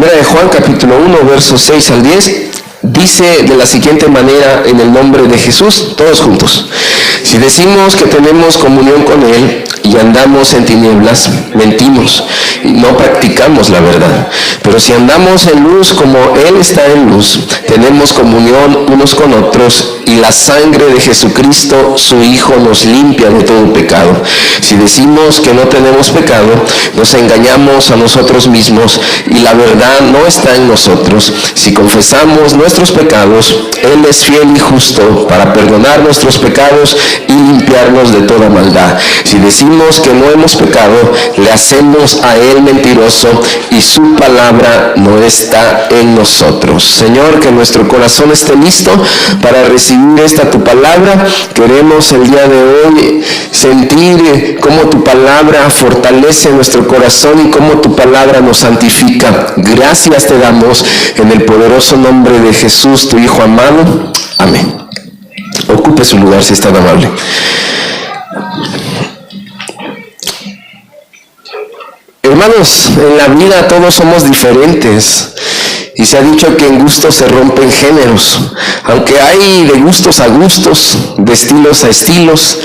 Primera de Juan, capítulo 1, versos 6 al 10, dice de la siguiente manera en el nombre de Jesús, todos juntos. Si decimos que tenemos comunión con Él y andamos en tinieblas, mentimos y no practicamos la verdad. Pero si andamos en luz como Él está en luz, tenemos comunión unos con otros y la sangre de Jesucristo, su Hijo, nos limpia de todo pecado. Si decimos que no tenemos pecado, nos engañamos a nosotros mismos y la verdad no está en nosotros. Si confesamos nuestros pecados, Él es fiel y justo para perdonar nuestros pecados y limpiarnos de toda maldad. Si decimos que no hemos pecado, le hacemos a Él mentiroso y su palabra no está en nosotros. Señor, que nuestro corazón esté listo para recibir esta tu palabra. Queremos el día de hoy sentir cómo tu palabra fortalece nuestro corazón y cómo tu palabra nos santifica. Gracias te damos en el poderoso nombre de Jesús, tu Hijo amado. Amén. Ocupe su lugar si es tan amable. Hermanos, en la vida todos somos diferentes. Y se ha dicho que en gustos se rompen géneros, aunque hay de gustos a gustos, de estilos a estilos,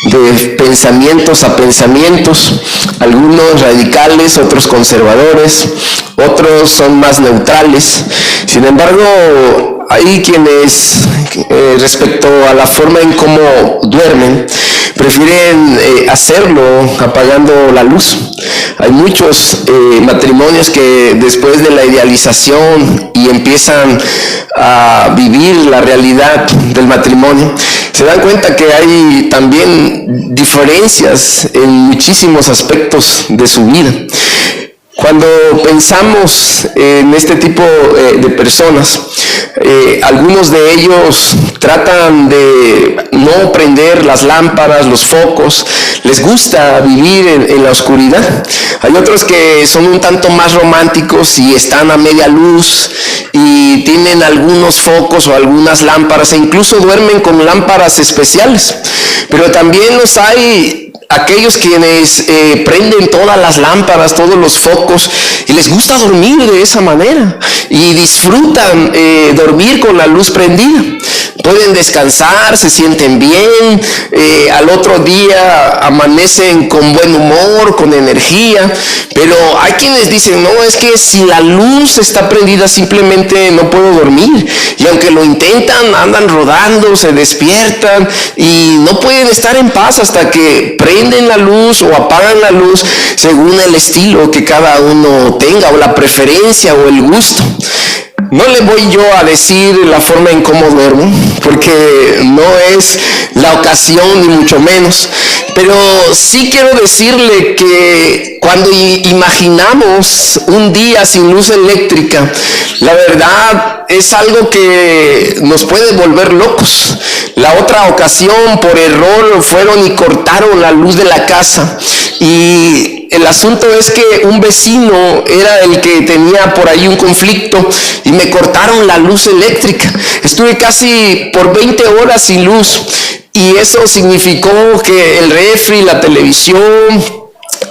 de pensamientos a pensamientos, algunos radicales, otros conservadores, otros son más neutrales. Sin embargo, hay quienes, respecto a la forma en cómo duermen, prefieren hacerlo apagando la luz. Hay muchos matrimonios que después de la idealización y empiezan a vivir la realidad del matrimonio, se dan cuenta que hay también diferencias en muchísimos aspectos de su vida. Cuando pensamos en este tipo de personas, algunos de ellos tratan de no prender las lámparas, los focos, les gusta vivir en la oscuridad. Hay otros que son un tanto más románticos y están a media luz y tienen algunos focos o algunas lámparas e incluso duermen con lámparas especiales. Pero también los hay aquellos quienes prenden todas las lámparas, todos los focos y les gusta dormir de esa manera y disfrutan dormir con la luz prendida. Pueden descansar, se sienten bien, al otro día amanecen con buen humor, con energía, pero hay quienes dicen, no, es que si la luz está prendida simplemente no puedo dormir, y aunque lo intentan, andan rodando, se despiertan y no pueden estar en paz hasta que prenden la luz o apagan la luz según el estilo que cada uno tenga o la preferencia o el gusto. No le voy yo a decir la forma en cómo duermo, porque no es la ocasión ni mucho menos, pero sí quiero decirle que cuando imaginamos un día sin luz eléctrica, la verdad es algo que nos puede volver locos. La otra ocasión, por error, fueron y cortaron la luz de la casa, y el asunto es que un vecino era el que tenía por ahí un conflicto y me cortaron la luz eléctrica. Estuve casi por 20 horas sin luz y eso significó que el refri, la televisión,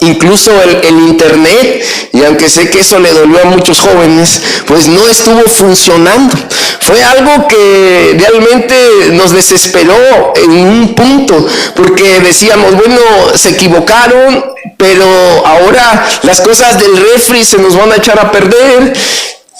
incluso el internet, y aunque sé que eso le dolió a muchos jóvenes, pues no estuvo funcionando. Fue algo que realmente nos desesperó en un punto, porque decíamos, bueno, se equivocaron, pero ahora las cosas del refri se nos van a echar a perder.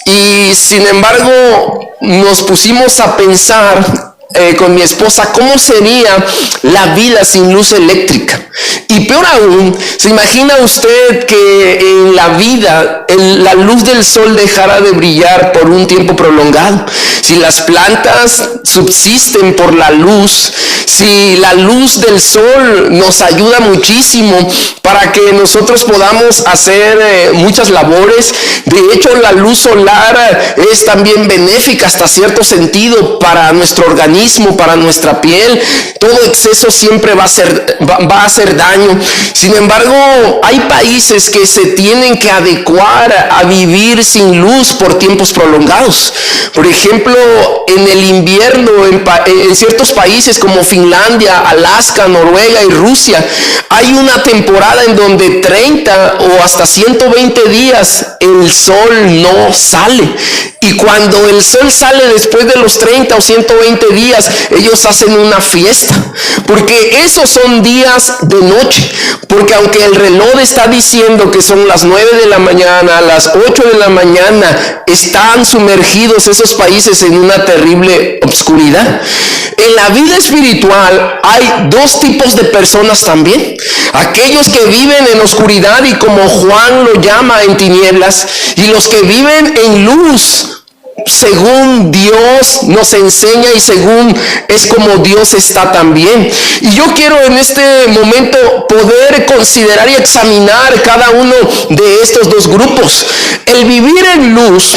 Y sin embargo nos pusimos a pensar con mi esposa cómo sería la vida sin luz eléctrica. Y peor aún, ¿se imagina usted que en la vida la luz del sol dejara de brillar por un tiempo prolongado? Si las plantas subsisten por la luz, si la luz del sol nos ayuda muchísimo para que nosotros podamos hacer muchas labores. De hecho, la luz solar es también benéfica hasta cierto sentido para nuestro organismo, para nuestra piel. Todo exceso siempre va a hacer daño. Sin embargo, hay países que se tienen que adecuar a vivir sin luz por tiempos prolongados. Por ejemplo, en el invierno, en ciertos países como Finlandia, Alaska, Noruega y Rusia, hay una temporada en donde 30 o hasta 120 días el sol no sale. Y cuando el sol sale después de los 30 o 120 días, ellos hacen una fiesta, porque esos son días de noche. Porque aunque el reloj está diciendo que son las 9 de la mañana, las 8 de la mañana, están sumergidos esos países en una terrible obscuridad. En la vida espiritual hay dos tipos de personas también. Aquellos que viven en oscuridad y como Juan lo llama en tinieblas, y los que viven en luz, según Dios nos enseña y según es como Dios está también. Y yo quiero en este momento poder considerar y examinar cada uno de estos dos grupos. El vivir en luz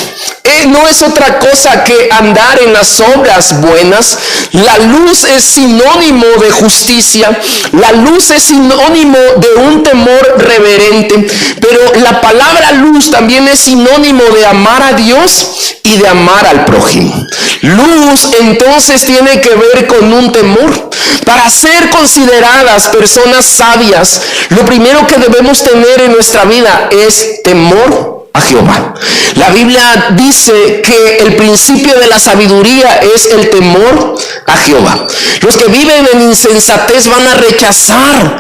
no es otra cosa que andar en las obras buenas. La luz es sinónimo de justicia, la luz es sinónimo de un temor reverente, pero la palabra luz también es sinónimo de amar a Dios y de amar al prójimo. Luz entonces tiene que ver con un temor. Para ser consideradas personas sabias, lo primero que debemos tener en nuestra vida es temor a Jehová. La Biblia dice que el principio de la sabiduría es el temor a Jehová. Los que viven en insensatez van a rechazar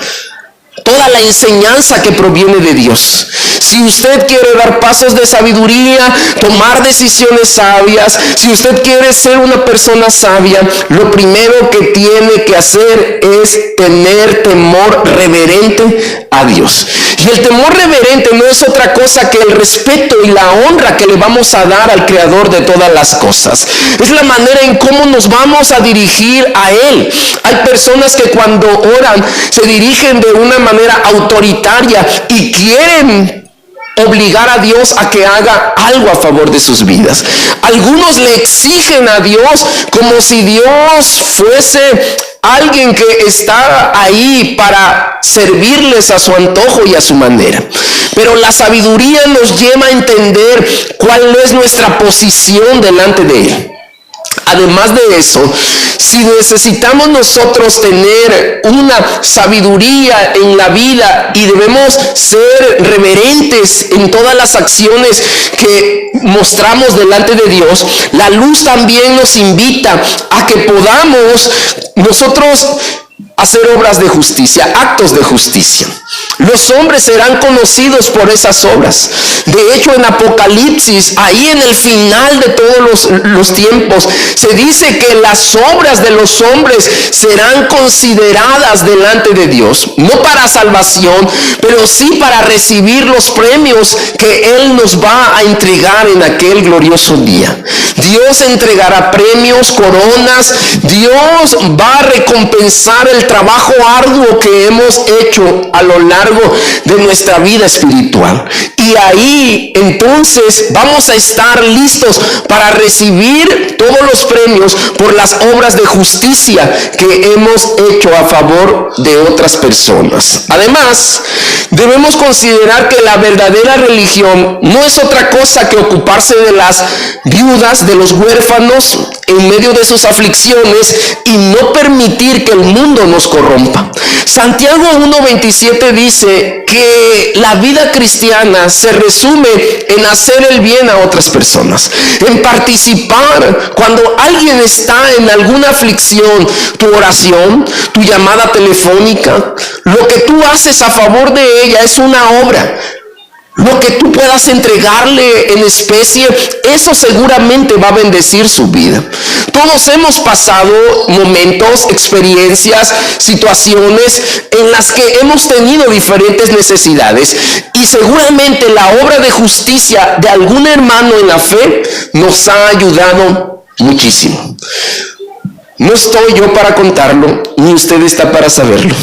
toda la enseñanza que proviene de Dios. Si usted quiere dar pasos de sabiduría, tomar decisiones sabias, si usted quiere ser una persona sabia, lo primero que tiene que hacer es tener temor reverente a Dios. Y el temor reverente no es otra cosa que el respeto y la honra que le vamos a dar al Creador de todas las cosas. Es la manera en cómo nos vamos a dirigir a Él. Hay personas que cuando oran se dirigen de una manera autoritaria y quieren obligar a Dios a que haga algo a favor de sus vidas. Algunos le exigen a Dios como si Dios fuese alguien que está ahí para servirles a su antojo y a su manera. Pero la sabiduría nos lleva a entender cuál es nuestra posición delante de Él. Además de eso, si necesitamos nosotros tener una sabiduría en la vida y debemos ser reverentes en todas las acciones que mostramos delante de Dios, la luz también nos invita a que podamos nosotros hacer obras de justicia, actos de justicia. Los hombres serán conocidos por esas obras. De hecho, en Apocalipsis, ahí en el final de todos los tiempos, se dice que las obras de los hombres serán consideradas delante de Dios. No para salvación, pero sí para recibir los premios que Él nos va a entregar en aquel glorioso día. Dios entregará premios, coronas. Dios va a recompensar el trabajo arduo que hemos hecho a lo largo de nuestra vida espiritual. Y ahí entonces vamos a estar listos para recibir todos los premios por las obras de justicia que hemos hecho a favor de otras personas. Además, debemos considerar que la verdadera religión no es otra cosa que ocuparse de las viudas, de los huérfanos en medio de sus aflicciones y no permitir que el mundo nos corrompa. Santiago 1:27 dice que la vida cristiana se resume en hacer el bien a otras personas, en participar cuando alguien está en alguna aflicción. Tu oración, tu llamada telefónica, lo que tú haces a favor de ella es una obra. Lo que tú puedas entregarle en especie, eso seguramente va a bendecir su vida. Todos hemos pasado momentos, experiencias, situaciones en las que hemos tenido diferentes necesidades y seguramente la obra de justicia de algún hermano en la fe nos ha ayudado muchísimo. No estoy yo para contarlo, ni usted está para saberlo.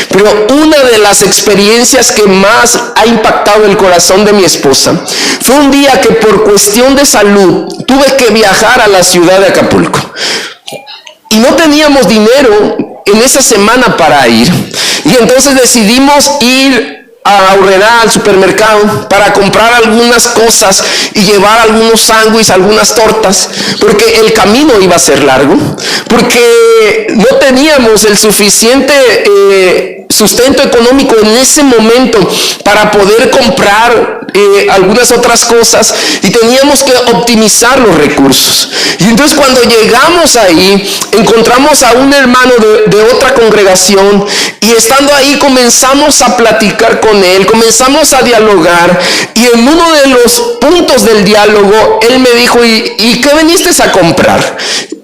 Pero una de las experiencias que más ha impactado el corazón de mi esposa fue un día que por cuestión de salud tuve que viajar a la ciudad de Acapulco. Y no teníamos dinero en esa semana para ir. Y entonces decidimos ir a Aurrera, al supermercado, para comprar algunas cosas y llevar algunos sándwiches, algunas tortas, porque el camino iba a ser largo, porque no teníamos el suficiente sustento económico en ese momento para poder comprar algunas otras cosas, y teníamos que optimizar los recursos. Y entonces cuando llegamos ahí, encontramos a un hermano de otra congregación, y estando ahí comenzamos a platicar con él, comenzamos a dialogar, y en uno de los puntos del diálogo él me dijo: ¿y qué viniste a comprar?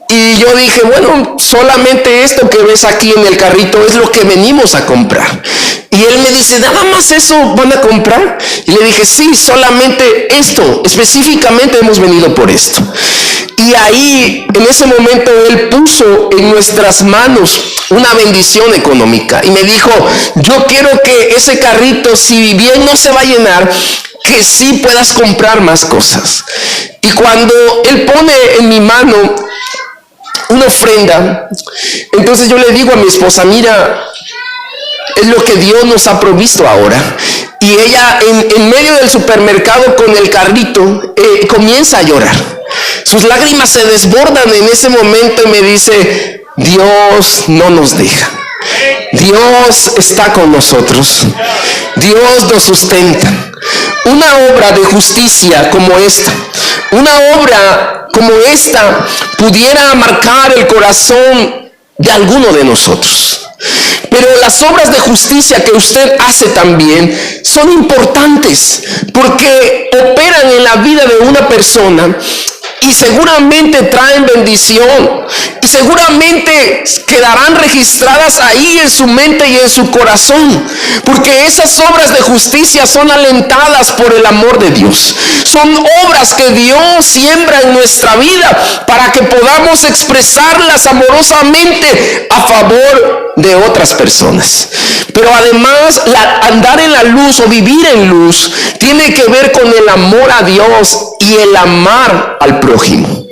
Y yo dije: bueno, solamente esto que ves aquí en el carrito es lo que venimos a comprar. Y él me dice: ¿nada más eso van a comprar? Y le dije: sí, solamente esto, específicamente hemos venido por esto. Y ahí, en ese momento, él puso en nuestras manos una bendición económica y me dijo: yo quiero que ese carrito, si bien no se va a llenar, que sí puedas comprar más cosas. Y cuando él pone en mi mano una ofrenda, entonces yo le digo a mi esposa: mira, es lo que Dios nos ha provisto ahora. Y ella en medio del supermercado con el carrito comienza a llorar. Sus lágrimas se desbordan en ese momento y me dice: Dios no nos deja, Dios está con nosotros, Dios nos sustenta. Una obra de justicia como esta, una obra como esta pudiera marcar el corazón de alguno de nosotros. Pero las obras de justicia que usted hace también son importantes, porque operan en la vida de una persona y seguramente traen bendición, y seguramente quedarán registradas ahí en su mente y en su corazón, porque esas obras de justicia son alentadas por el amor de Dios. Son obras que Dios siembra en nuestra vida para que podamos expresarlas amorosamente a favor de otras personas. Pero además, andar en la luz o vivir en luz tiene que ver con el amor a Dios y el amar al prójimo.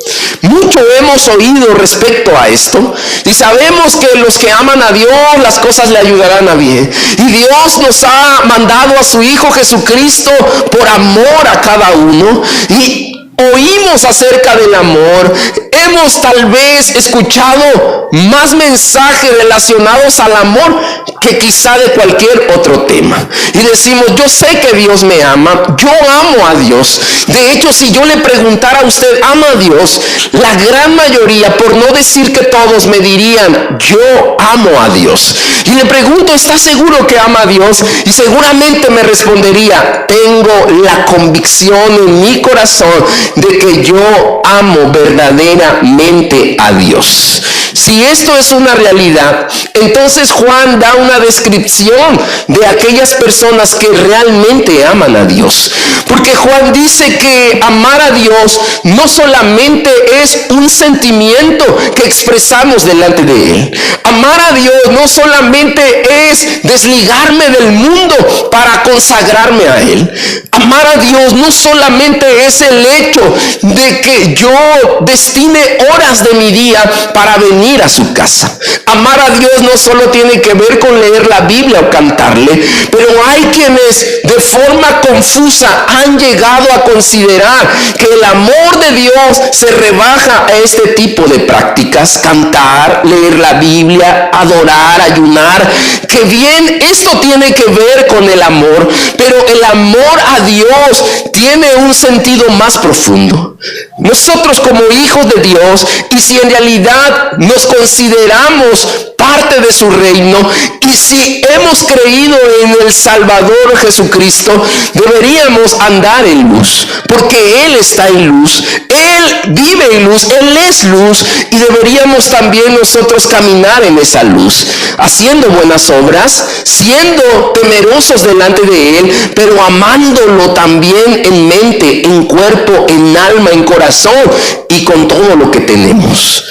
Mucho hemos oído respecto a esto, y sabemos que los que aman a Dios, las cosas le ayudarán a bien. Y Dios nos ha mandado a su Hijo Jesucristo por amor a cada uno, y oímos acerca del amor. Hemos tal vez escuchado más mensajes relacionados al amor que quizá de cualquier otro tema. Y decimos: yo sé que Dios me ama, yo amo a Dios. De hecho, si yo le preguntara a usted: ¿ama a Dios?, la gran mayoría, por no decir que todos, me dirían: yo amo a Dios. Y le pregunto: ¿está seguro que ama a Dios? Y seguramente me respondería: tengo la convicción en mi corazón de que yo amo verdaderamente a Dios. Si esto es una realidad, entonces Juan da una descripción de aquellas personas que realmente aman a Dios. Porque Juan dice que amar a Dios no solamente es un sentimiento que expresamos delante de Él. Amar a Dios no solamente es desligarme del mundo para consagrarme a Él. Amar a Dios no solamente es el hecho de que yo destine horas de mi día para venir a su casa. Amar a Dios no solo tiene que ver con leer la Biblia o cantarle, pero hay quienes de forma confusa han llegado a considerar que el amor de Dios se rebaja a este tipo de prácticas: cantar, leer la Biblia, adorar, ayunar. Que bien, esto tiene que ver con el amor, pero el amor a Dios tiene un sentido más profundo. Nosotros, como hijos de Dios, y si en realidad nos consideramos parte de su reino, y si hemos creído en el Salvador Jesucristo, deberíamos andar en luz, porque Él está en luz, Él vive en luz, Él es luz, y deberíamos también nosotros caminar en esa luz, haciendo buenas obras, siendo temerosos delante de Él, pero amándolo también en mente, en cuerpo, en alma, en corazón y con todo lo que tenemos.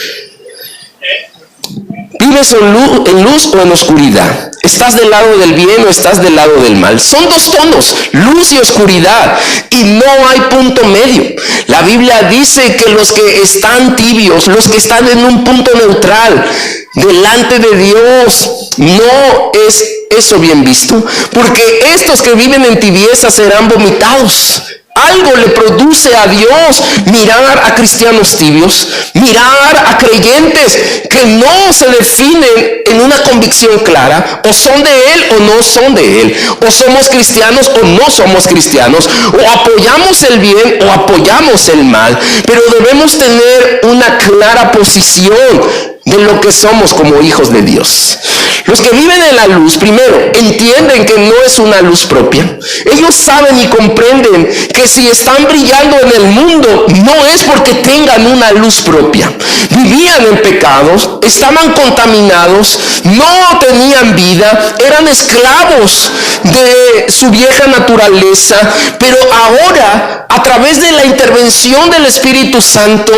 ¿Vives en luz o en oscuridad? ¿Estás del lado del bien o estás del lado del mal? Son dos tonos, luz y oscuridad, y no hay punto medio. La Biblia dice que los que están tibios, los que están en un punto neutral delante de Dios, no es eso bien visto, porque estos que viven en tibieza serán vomitados. Algo le produce a Dios mirar a cristianos tibios, mirar a creyentes que no se definen en una convicción clara, o son de Él o no son de Él, o somos cristianos o no somos cristianos, o apoyamos el bien o apoyamos el mal, pero debemos tener una clara posición de lo que somos como hijos de Dios. Los que viven en la luz, primero, entienden que no es una luz propia. Ellos saben y comprenden que si están brillando en el mundo, no es porque tengan una luz propia. Vivían en pecados, estaban contaminados, no tenían vida, eran esclavos de su vieja naturaleza, pero ahora, a través de la intervención del Espíritu Santo,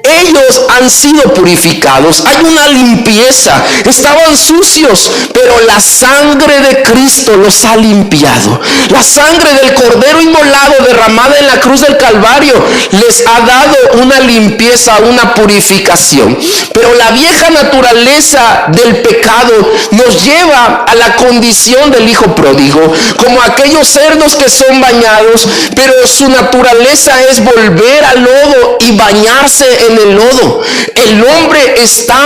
ellos han sido purificados. Hay una limpieza. Estaban sucios, pero la sangre de Cristo los ha limpiado. La sangre del Cordero inmolado derramada en la cruz del Calvario les ha dado una limpieza, una purificación. Pero la vieja naturaleza del pecado nos lleva a la condición del hijo pródigo, como aquellos cerdos que son bañados, pero su naturaleza es volver al lodo y bañarse en el lodo. El hombre está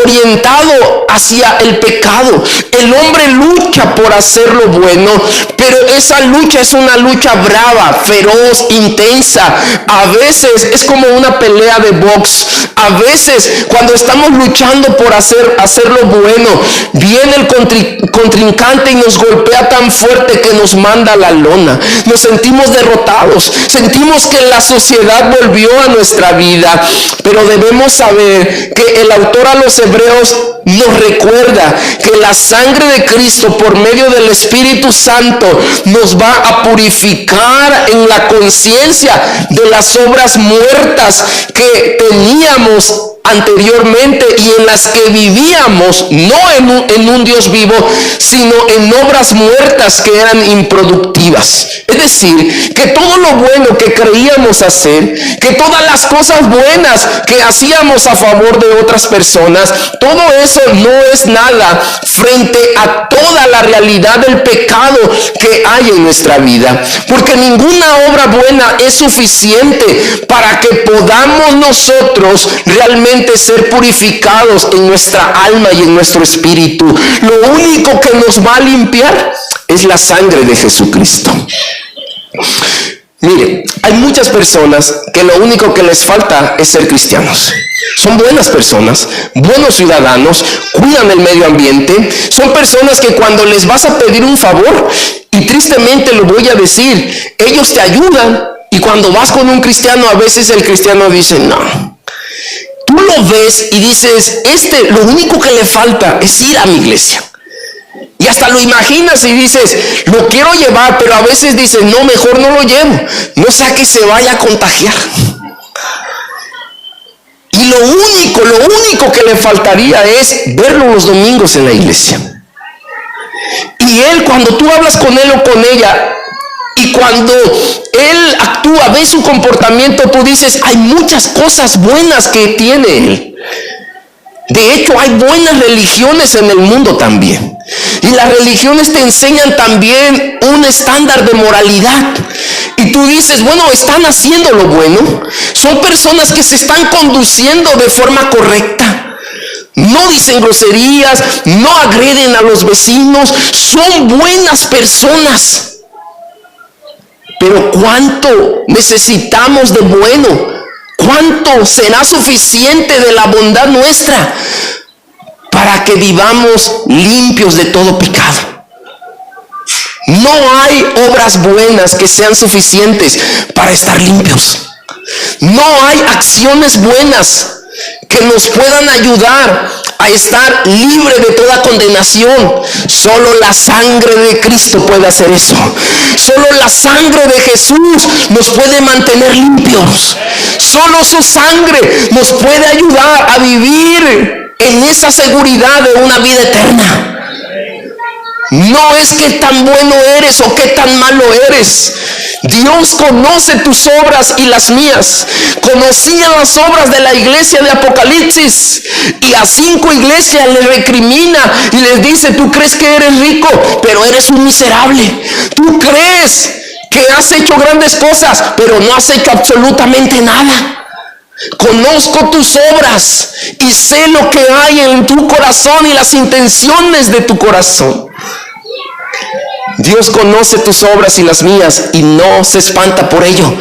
orientado hacia el pecado. El hombre lucha por hacer lo bueno, pero esa lucha es una lucha brava, feroz, intensa. A veces es como una pelea de box. A veces cuando estamos luchando por hacer lo bueno, viene el contrincante y nos golpea tan fuerte que nos manda a la lona. Nos sentimos derrotados, sentimos que la sociedad volvió a nuestra vida, pero debemos saber que el autor a los Hebreos nos recuerda que la sangre de Cristo por medio del Espíritu Santo nos va a purificar en la conciencia de las obras muertas que teníamos anteriormente y en las que vivíamos, no en un Dios vivo, sino en obras muertas que eran improductivas. Es decir, que todo lo bueno que creíamos hacer, que todas las cosas buenas que hacíamos a favor de otras personas, todo eso no es nada frente a toda la realidad del pecado que hay en nuestra vida, porque ninguna obra buena es suficiente para que podamos nosotros realmente ser purificados en nuestra alma y en nuestro espíritu. Lo único que nos va a limpiar es la sangre de Jesucristo. Mire, hay muchas personas que lo único que les falta es ser cristianos. Son buenas personas, buenos ciudadanos, cuidan el medio ambiente. Son personas que cuando les vas a pedir un favor, y tristemente lo voy a decir, ellos te ayudan, y cuando vas con un cristiano, a veces el cristiano dice, no. Tú lo ves y dices, lo único que le falta es ir a mi iglesia. Y hasta lo imaginas y dices, lo quiero llevar, pero a veces dices, no, mejor no lo llevo, no sea que se vaya a contagiar. Y lo único que le faltaría es verlo los domingos en la iglesia. Y él, cuando tú hablas con él o con ella, y cuando él actúa, ves su comportamiento, tú dices, hay muchas cosas buenas que tiene él. De hecho, hay buenas religiones en el mundo también. Y las religiones te enseñan también un estándar de moralidad. Y tú dices, bueno, están haciendo lo bueno. Son personas que se están conduciendo de forma correcta. No dicen groserías, no agreden a los vecinos. Son buenas personas. Pero ¿cuánto necesitamos de bueno? ¿Cuánto será suficiente de la bondad nuestra para que vivamos limpios de todo pecado? No hay obras buenas que sean suficientes para estar limpios. No hay acciones buenas que nos puedan ayudar a estar libre de toda condenación. Solo la sangre de Cristo puede hacer eso. Solo la sangre de Jesús nos puede mantener limpios. Solo su sangre nos puede ayudar a vivir en esa seguridad de una vida eterna. No es qué tan bueno eres o qué tan malo eres. Dios conoce tus obras y las mías. Conocía las obras de la iglesia de Apocalipsis, y a 5 iglesias les recrimina y les dice, tú crees que eres rico, pero eres un miserable. Tú crees que has hecho grandes cosas, pero no has hecho absolutamente nada. Conozco tus obras y sé lo que hay en tu corazón y las intenciones de tu corazón. Dios conoce tus obras y las mías y no se espanta por ello.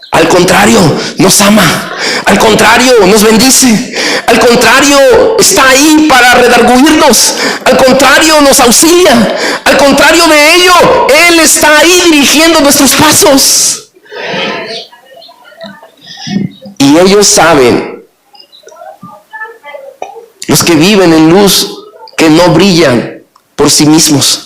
Al contrario, nos ama. Al contrario, nos bendice. Al contrario, está ahí para redarguirnos. Al contrario, nos auxilia. Al contrario de ello, Él está ahí dirigiendo nuestros pasos. Y ellos saben, los que viven en luz, que no brillan por sí mismos.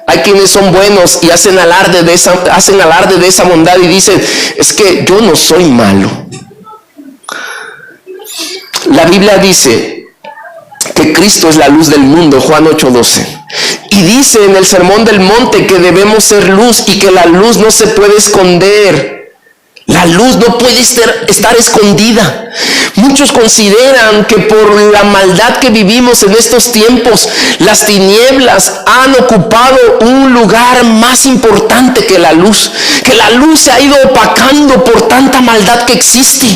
Hay quienes son buenos y hacen alarde de esa bondad y dicen, es que yo no soy malo. La Biblia dice que Cristo es la luz del mundo, Juan 8:12. Y dice en el Sermón del Monte que debemos ser luz y que la luz no se puede esconder. La luz no puede estar escondida. Muchos consideran que por la maldad que vivimos en estos tiempos, las tinieblas han ocupado un lugar más importante que la luz se ha ido opacando por tanta maldad que existe.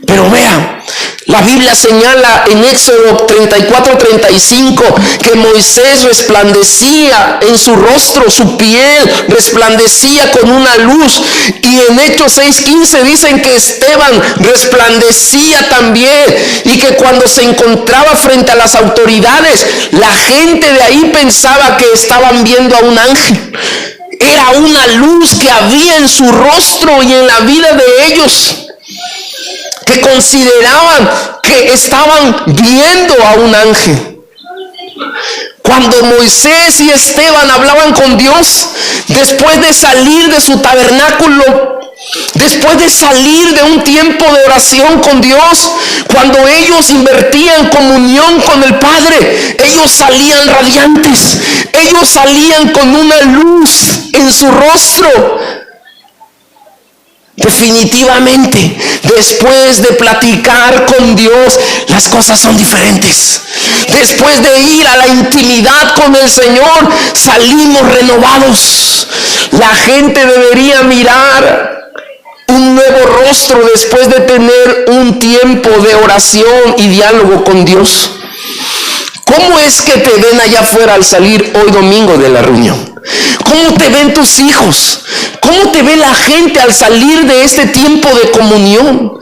Pero vea, la Biblia señala en Éxodo 34:35 que Moisés resplandecía en su rostro, su piel resplandecía con una luz. Y en Hechos 6:15 dicen que Esteban resplandecía también y que cuando se encontraba frente a las autoridades, la gente de ahí pensaba que estaban viendo a un ángel. Era una luz que había en su rostro y en la vida de ellos, que consideraban que estaban viendo a un ángel. Cuando Moisés y Esteban hablaban con Dios, después de salir de su tabernáculo, después de salir de un tiempo de oración con Dios, cuando ellos invertían comunión con el Padre, ellos salían radiantes, ellos salían con una luz en su rostro. Definitivamente, después de platicar con Dios, las cosas son diferentes. Después de ir a la intimidad con el Señor, salimos renovados. La gente debería mirar un nuevo rostro después de tener un tiempo de oración y diálogo con Dios. ¿Cómo es que te ven allá afuera al salir hoy domingo de la reunión? ¿Cómo te ven tus hijos? ¿Cómo te ve la gente al salir de este tiempo de comunión?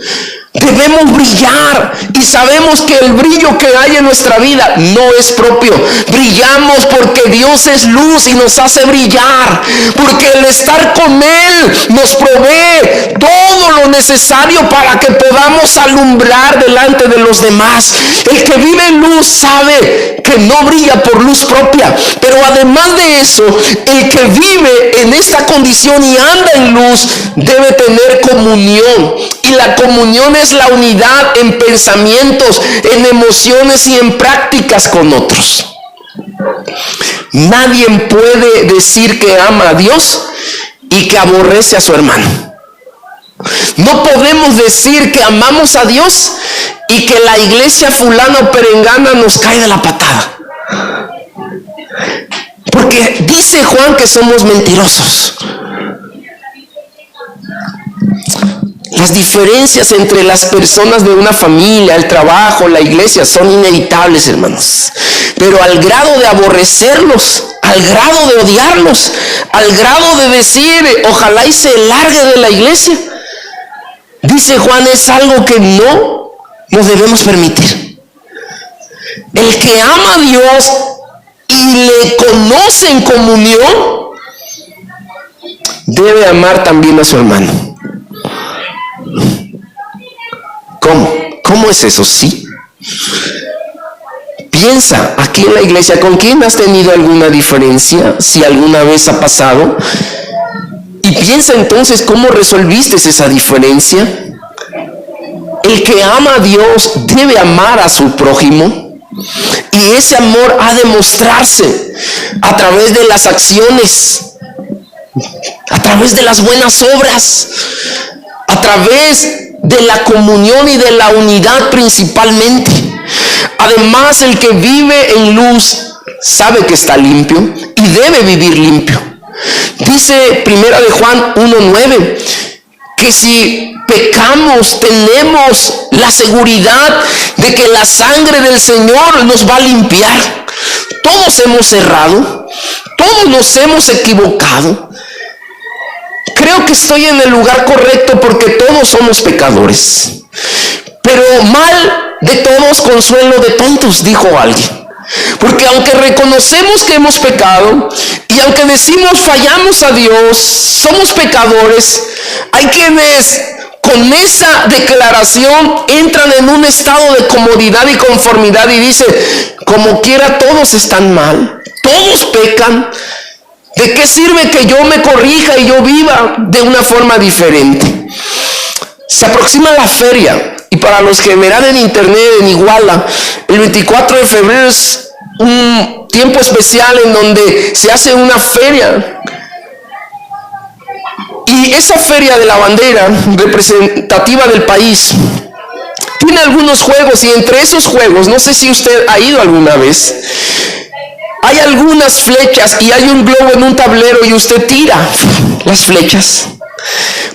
Debemos brillar y sabemos que el brillo que hay en nuestra vida no es propio. Brillamos porque Dios es luz y nos hace brillar, porque el estar con Él nos provee todo lo necesario para que podamos alumbrar delante de los demás. El que vive en luz sabe que no brilla por luz propia, pero además de eso, el que vive en esta condición y anda en luz debe tener comunión, y la comunión es la unidad en pensamientos, en emociones y en prácticas con otros. Nadie puede decir que ama a Dios y que aborrece a su hermano. No podemos decir que amamos a Dios y que la iglesia fulana o perengana nos cae de la patada. Porque dice Juan que somos mentirosos. Las diferencias entre las personas de una familia, el trabajo, la iglesia son inevitables, hermanos. Pero al grado de aborrecerlos, al grado de odiarlos, al grado de decir, ojalá y se largue de la iglesia, dice Juan, es algo que no nos debemos permitir. El que ama a Dios y le conoce en comunión, debe amar también a su hermano. ¿Cómo es eso? Sí. Piensa, aquí en la iglesia, ¿con quién has tenido alguna diferencia? Si alguna vez ha pasado. Y piensa entonces cómo resolviste esa diferencia. El que ama a Dios debe amar a su prójimo. Y ese amor ha de mostrarse a través de las acciones, a través de las buenas obras, a través de la comunión y de la unidad principalmente. Además, el que vive en luz sabe que está limpio y debe vivir limpio. Dice 1 de Juan 1:9 que si pecamos tenemos la seguridad de que la sangre del Señor nos va a limpiar. Todos hemos errado, todos nos hemos equivocado. Creo que estoy en el lugar correcto porque todos somos pecadores. Pero mal de todos, consuelo de tontos, dijo alguien. Porque aunque reconocemos que hemos pecado y aunque decimos fallamos a Dios, somos pecadores, hay quienes con esa declaración entran en un estado de comodidad y conformidad y dicen, como quiera todos están mal, todos pecan. ¿De qué sirve que yo me corrija y yo viva de una forma diferente? Se aproxima la feria, y para los que verán en internet en Iguala, el 24 de febrero es un tiempo especial en donde se hace una feria. Y esa feria de la bandera representativa del país tiene algunos juegos, y entre esos juegos, no sé si usted ha ido alguna vez, hay algunas flechas y hay un globo en un tablero y usted tira las flechas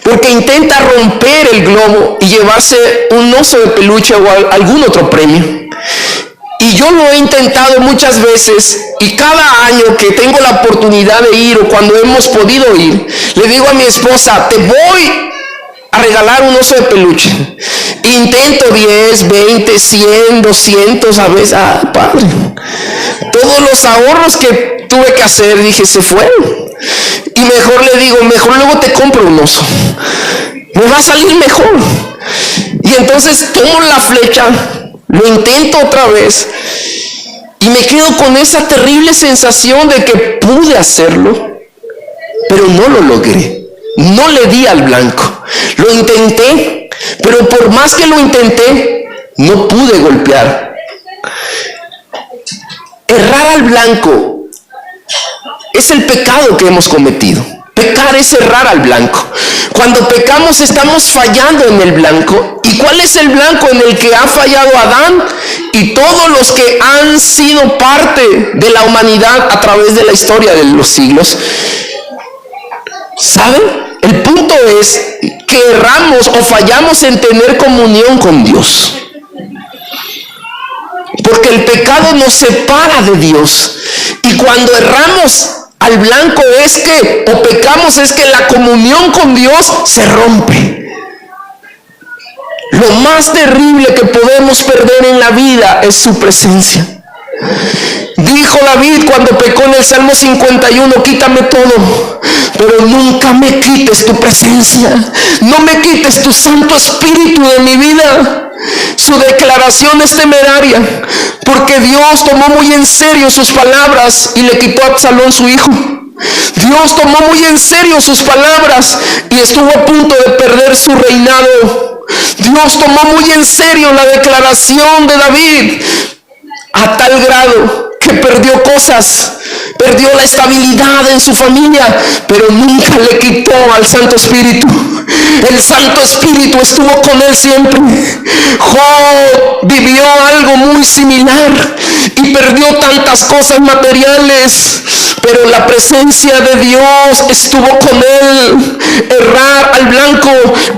porque intenta romper el globo y llevarse un oso de peluche o algún otro premio. Y yo lo he intentado muchas veces, y cada año que tengo la oportunidad de ir o cuando hemos podido ir, le digo a mi esposa, te voy a regalar un oso de peluche. Intento 10, 20, 100, 200 a veces. Padre, todos los ahorros que tuve que hacer, dije, se fueron. Y mejor le digo, mejor luego te compro un oso, me va a salir mejor. Y entonces tomo la flecha, lo intento otra vez y me quedo con esa terrible sensación de que pude hacerlo, pero no lo logré. No le di al blanco. Lo intenté, pero por más que lo intenté, no pude golpear. Errar al blanco es el pecado que hemos cometido. Pecar es errar al blanco. Cuando pecamos estamos fallando en el blanco. ¿Y cuál es el blanco en el que ha fallado Adán y todos los que han sido parte de la humanidad a través de la historia de los siglos? ¿Saben? El punto es que erramos o fallamos en tener comunión con Dios. Porque el pecado nos separa de Dios. Y cuando erramos al blanco es que, o pecamos, es que la comunión con Dios se rompe. Lo más terrible que podemos perder en la vida es su presencia. Dijo David cuando pecó en el Salmo 51, quítame todo, pero nunca me quites tu presencia. No me quites tu Santo Espíritu de mi vida. Su declaración es temeraria, porque Dios tomó muy en serio sus palabras y le quitó a Absalón su hijo. Dios tomó muy en serio sus palabras y estuvo a punto de perder su reinado. Dios tomó muy en serio la declaración de David, a tal grado que perdió cosas, perdió la estabilidad en su familia, pero nunca le quitó al Santo Espíritu. El Santo Espíritu estuvo con él siempre. Job vivió algo muy similar y perdió tantas cosas materiales, pero la presencia de Dios estuvo con él. Errar al blanco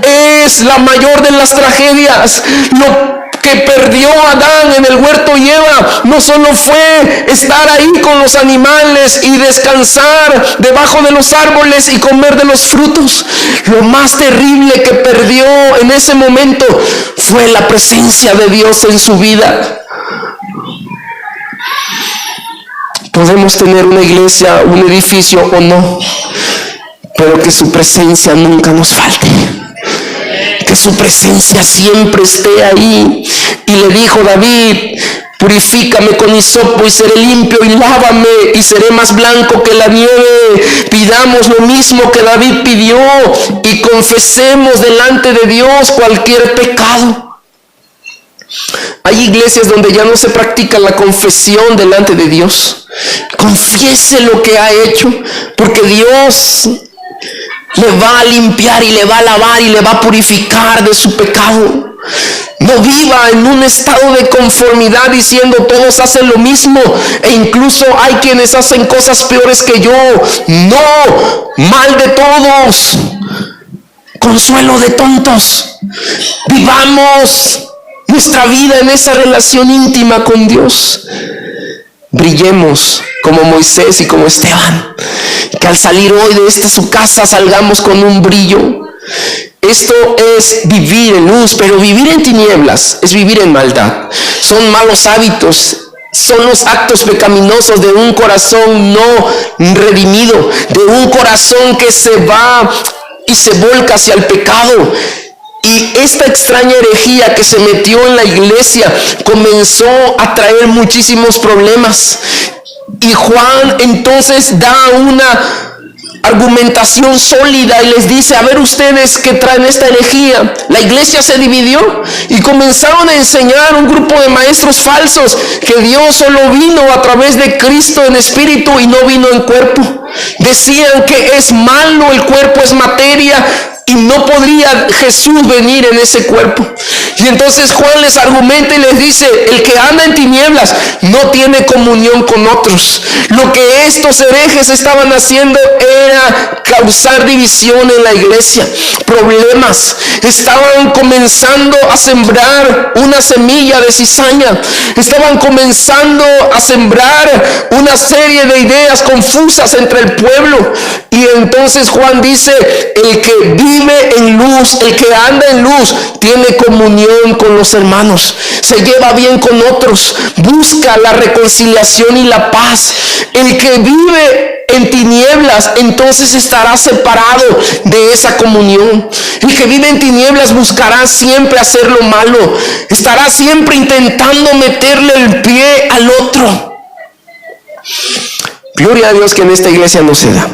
es la mayor de las tragedias. Lo que perdió Adán en el huerto y Eva no solo fue estar ahí con los animales y descansar debajo de los árboles y comer de los frutos. Lo más terrible que perdió en ese momento fue la presencia de Dios en su vida. Podemos tener una iglesia, un edificio o no, pero que su presencia nunca nos falte. Que su presencia siempre esté ahí. Y le dijo David, purifícame con hisopo y seré limpio, y lávame y seré más blanco que la nieve. Pidamos lo mismo que David pidió y confesemos delante de Dios cualquier pecado. Hay iglesias donde ya no se practica la confesión delante de Dios. Confiese lo que ha hecho, porque Dios le va a limpiar y le va a lavar y le va a purificar de su pecado. No viva en un estado de conformidad diciendo todos hacen lo mismo e incluso hay quienes hacen cosas peores que yo. No, mal de todos, consuelo de tontos. Vivamos nuestra vida en esa relación íntima con Dios. Brillemos como Moisés y como Esteban. Que al salir hoy de su casa salgamos con un brillo. Esto es vivir en luz, pero vivir en tinieblas es vivir en maldad. Son malos hábitos, son los actos pecaminosos de un corazón no redimido, de un corazón que se va y se volca hacia el pecado. Y esta extraña herejía que se metió en la iglesia comenzó a traer muchísimos problemas. Y Juan entonces da una argumentación sólida y les dice: a ver ustedes que traen esta herejía. La iglesia se dividió y comenzaron a enseñar un grupo de maestros falsos que Dios solo vino a través de Cristo en espíritu y no vino en cuerpo. Decían que es malo, el cuerpo es materia y no podría Jesús venir en ese cuerpo. Y entonces Juan les argumenta y les dice: el que anda en tinieblas no tiene comunión con otros. Lo que estos herejes estaban haciendo era causar división en la iglesia, problemas. Estaban comenzando a sembrar una semilla de cizaña. Estaban comenzando a sembrar una serie de ideas confusas entre el pueblo. Y entonces Juan dice: el que vive en luz, el que anda en luz, tiene comunión con los hermanos, se lleva bien con otros, busca la reconciliación y la paz. El que vive en tinieblas entonces estará separado de esa comunión. El que vive en tinieblas buscará siempre hacer lo malo, estará siempre intentando meterle el pie al otro. Gloria a Dios que en esta iglesia no se da.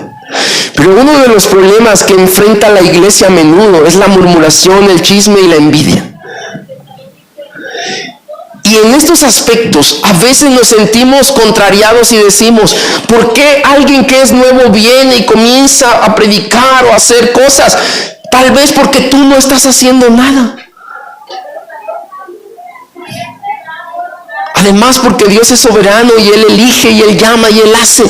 Pero uno de los problemas que enfrenta la iglesia a menudo es la murmuración, el chisme y la envidia. Y en estos aspectos a veces nos sentimos contrariados y decimos: ¿por qué alguien que es nuevo viene y comienza a predicar o a hacer cosas? Tal vez porque tú no estás haciendo nada. Además, porque Dios es soberano y Él elige y Él llama y Él hace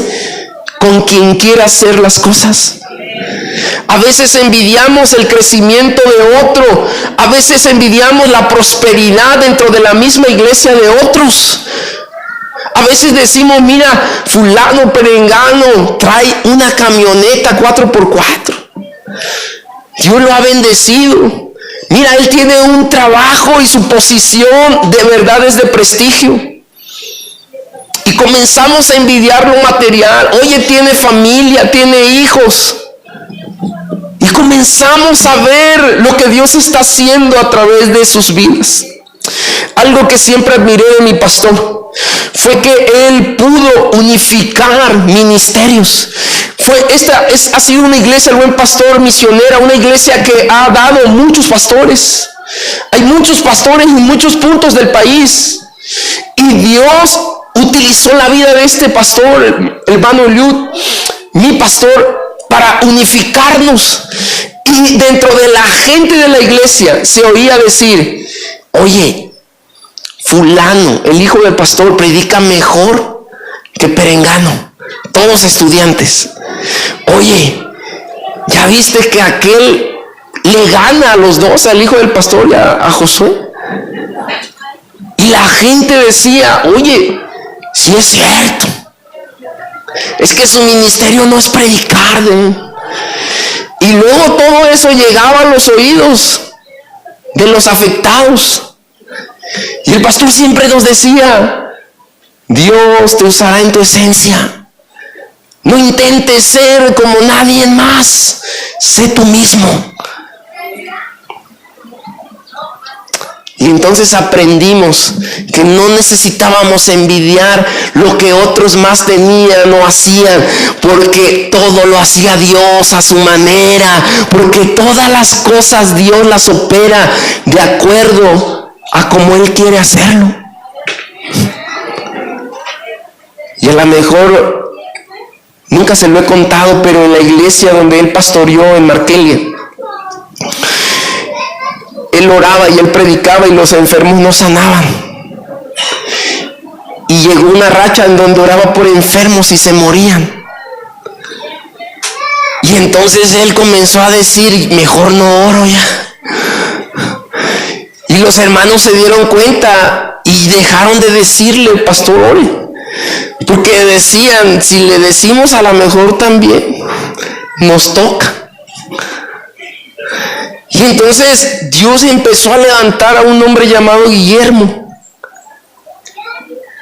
con quien quiera hacer las cosas. A veces envidiamos el crecimiento de otro. A veces envidiamos la prosperidad dentro de la misma iglesia de otros. A veces decimos: mira, fulano, perengano, trae una camioneta 4x4. Dios lo ha bendecido. Mira, él tiene un trabajo y su posición de verdad es de prestigio. Y comenzamos a envidiar lo material. Oye, tiene familia, tiene hijos. Y comenzamos a ver lo que Dios está haciendo a través de sus vidas. Algo que siempre admiré de mi pastor fue que él pudo unificar ministerios. Ha sido una iglesia, el Buen Pastor, misionera, una iglesia que ha dado muchos pastores. Hay muchos pastores en muchos puntos del país. Y Dios utilizó la vida de este pastor, el hermano Eliud, mi pastor, para unificarnos. Y dentro de la gente de la iglesia se oía decir: oye, fulano, el hijo del pastor, predica mejor que perengano. Todos estudiantes. Oye, ¿ya viste que aquel le gana a los dos, al hijo del pastor y a Josué? Y la gente decía: oye, sí es cierto, es que su ministerio no es predicar. Y luego todo eso llegaba a los oídos de los afectados. Y el pastor siempre nos decía: Dios te usará en tu esencia. No intentes ser como nadie más, sé tú mismo. Y entonces aprendimos que no necesitábamos envidiar lo que otros más tenían o hacían, porque todo lo hacía Dios a su manera, porque todas las cosas Dios las opera de acuerdo a como Él quiere hacerlo. Y a lo mejor nunca se lo he contado, pero en la iglesia donde él pastoreó en Markelia, él oraba y él predicaba y los enfermos no sanaban. Y llegó una racha en donde oraba por enfermos y se morían. Y entonces él comenzó a decir, mejor no oro ya. Y los hermanos se dieron cuenta y dejaron de decirle, pastor, ore. Porque decían, si le decimos a lo mejor también nos toca. Y entonces Dios empezó a levantar a un hombre llamado Guillermo.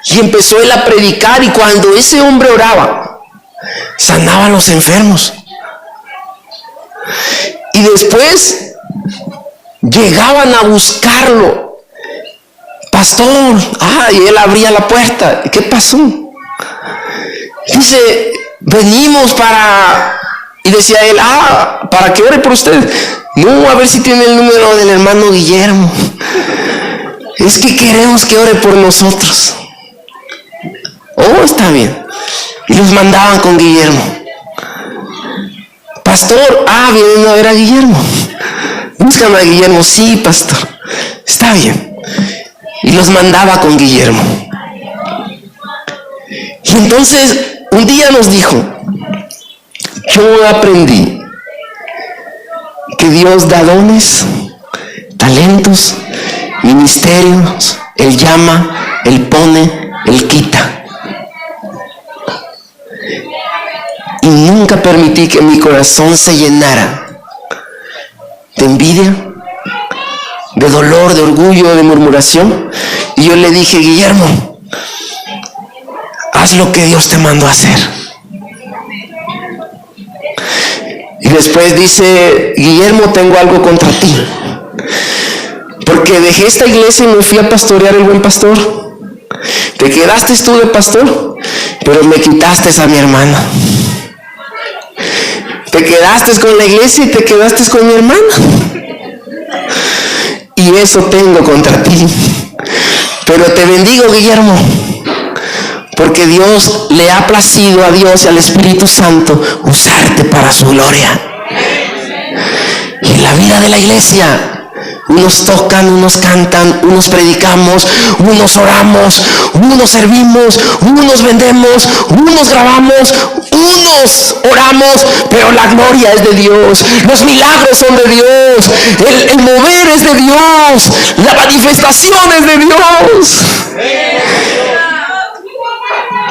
Y empezó él a predicar, y cuando ese hombre oraba, sanaba a los enfermos. Y después llegaban a buscarlo. Pastor, y él abría la puerta. ¿Qué pasó? Dice, venimos para... Y decía él, para que ore por usted. No, a ver si tiene el número del hermano Guillermo. Es que queremos que ore por nosotros. Oh, está bien. Y los mandaban con Guillermo. Pastor, vienen a ver a Guillermo. Buscan a Guillermo. Sí, pastor. Está bien. Y los mandaba con Guillermo. Y entonces, un día nos dijo, yo aprendí que Dios da dones, talentos, ministerios. Él llama, Él pone, Él quita. Y nunca permití que mi corazón se llenara de envidia, de dolor, de orgullo, de murmuración. Y yo le dije, Guillermo, haz lo que Dios te mandó a hacer. Y después dice, Guillermo, tengo algo contra ti. Porque dejé esta iglesia y me fui a pastorear el buen pastor. Te quedaste tú de pastor, pero me quitaste a mi hermana. Te quedaste con la iglesia y te quedaste con mi hermana. Y eso tengo contra ti. Pero te bendigo, Guillermo, porque Dios le ha placido a Dios y al Espíritu Santo usarte para su gloria. Y en la vida de la iglesia, unos tocan, unos cantan, unos predicamos, unos oramos, unos servimos, unos vendemos, unos grabamos, unos oramos, pero la gloria es de Dios, los milagros son de Dios, el mover es de Dios, la manifestación es de Dios.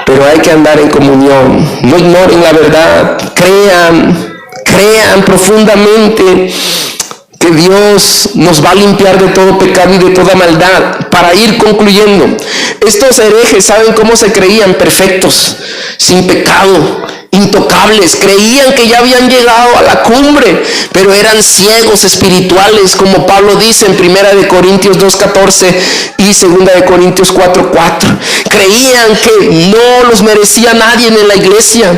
Pero hay que andar en comunión, no ignoren la verdad, crean profundamente que Dios nos va a limpiar de todo pecado y de toda maldad. Para ir concluyendo, estos herejes, ¿saben cómo se creían? Perfectos, sin pecado, intocables. Creían que ya habían llegado a la cumbre, pero eran ciegos espirituales, como Pablo dice en 1 Corintios 2:14 y 2 Corintios 4:4. Creían que no los merecía nadie en la iglesia.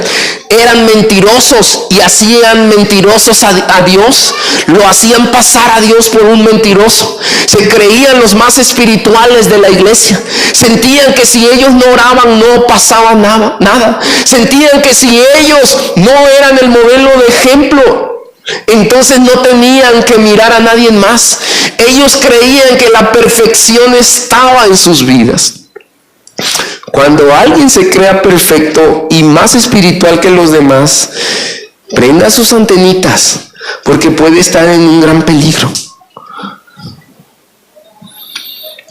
Eran mentirosos y hacían mentirosos a Dios. Lo hacían pasar a Dios por un mentiroso. Se creían los más espirituales de la iglesia. Sentían que si ellos no oraban no pasaba nada. Sentían que si ellos no eran el modelo de ejemplo, entonces no tenían que mirar a nadie más. Ellos creían que la perfección estaba en sus vidas. Cuando alguien se crea perfecto y más espiritual que los demás, prenda sus antenitas, porque puede estar en un gran peligro.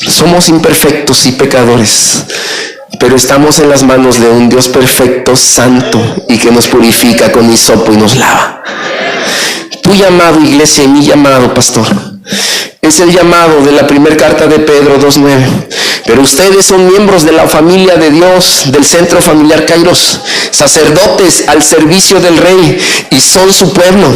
Somos imperfectos y pecadores, pero estamos en las manos de un Dios perfecto, santo, y que nos purifica con hisopo y nos lava. Tu llamado, iglesia, y mi llamado, pastor, es el llamado de la primera carta de Pedro 2:9. Pero ustedes son miembros de la familia de Dios, del centro familiar Kairos, sacerdotes al servicio del Rey, y son su pueblo.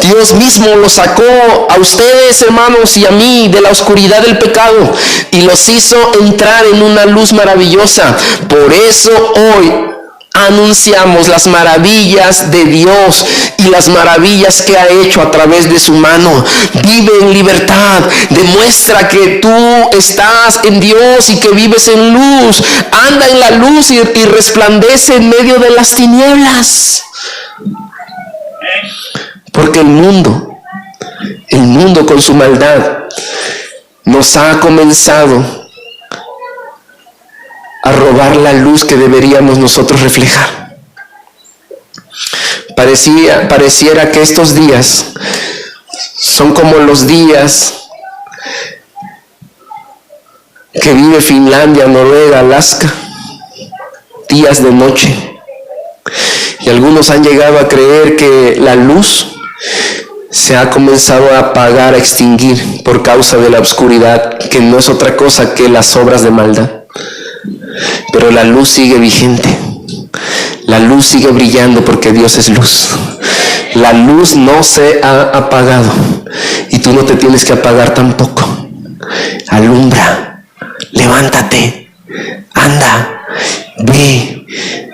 Dios mismo los sacó a ustedes, hermanos, y a mí de la oscuridad del pecado, y los hizo entrar en una luz maravillosa. Por eso hoy anunciamos las maravillas de Dios y las maravillas que ha hecho a través de su mano. Vive en libertad, demuestra que tú estás en Dios y que vives en luz. Anda en la luz y resplandece en medio de las tinieblas. Porque el mundo con su maldad nos ha comenzado a robar la luz que deberíamos nosotros reflejar. Pareciera que estos días son como los días que vive Finlandia, Noruega, Alaska, días de noche. Y algunos han llegado a creer que la luz se ha comenzado a apagar, a extinguir por causa de la oscuridad, que no es otra cosa que las obras de maldad. Pero la luz sigue vigente. La luz sigue brillando porque Dios es luz. La luz no se ha apagado y tú no te tienes que apagar tampoco. Alumbra, levántate, anda, ve,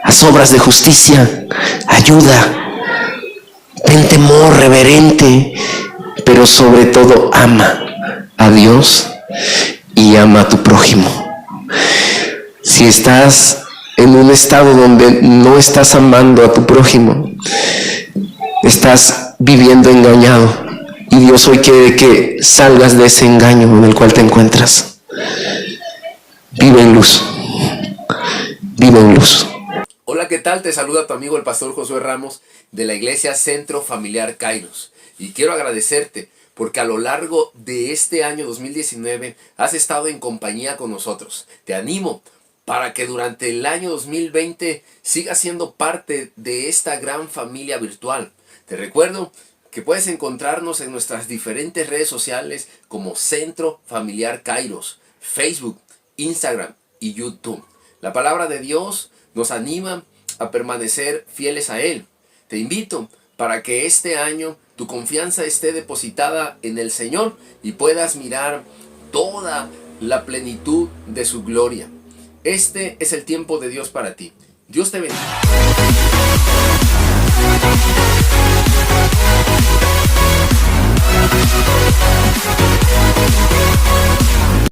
haz obras de justicia, ayuda. Ten temor reverente, pero sobre todo ama a Dios y ama a tu prójimo. Si estás en un estado donde no estás amando a tu prójimo, estás viviendo engañado, y Dios hoy quiere que salgas de ese engaño en el cual te encuentras. Vive en luz. Vive en luz. Hola, ¿qué tal? Te saluda tu amigo el pastor Josué Ramos de la Iglesia Centro Familiar Kairos. Y quiero agradecerte porque a lo largo de este año 2019 has estado en compañía con nosotros. Te animo para que durante el año 2020 sigas siendo parte de esta gran familia virtual. Te recuerdo que puedes encontrarnos en nuestras diferentes redes sociales como Centro Familiar Kairos, Facebook, Instagram y YouTube. La palabra de Dios nos anima a permanecer fieles a Él. Te invito para que este año tu confianza esté depositada en el Señor y puedas mirar toda la plenitud de su gloria. Este es el tiempo de Dios para ti. Dios te bendiga.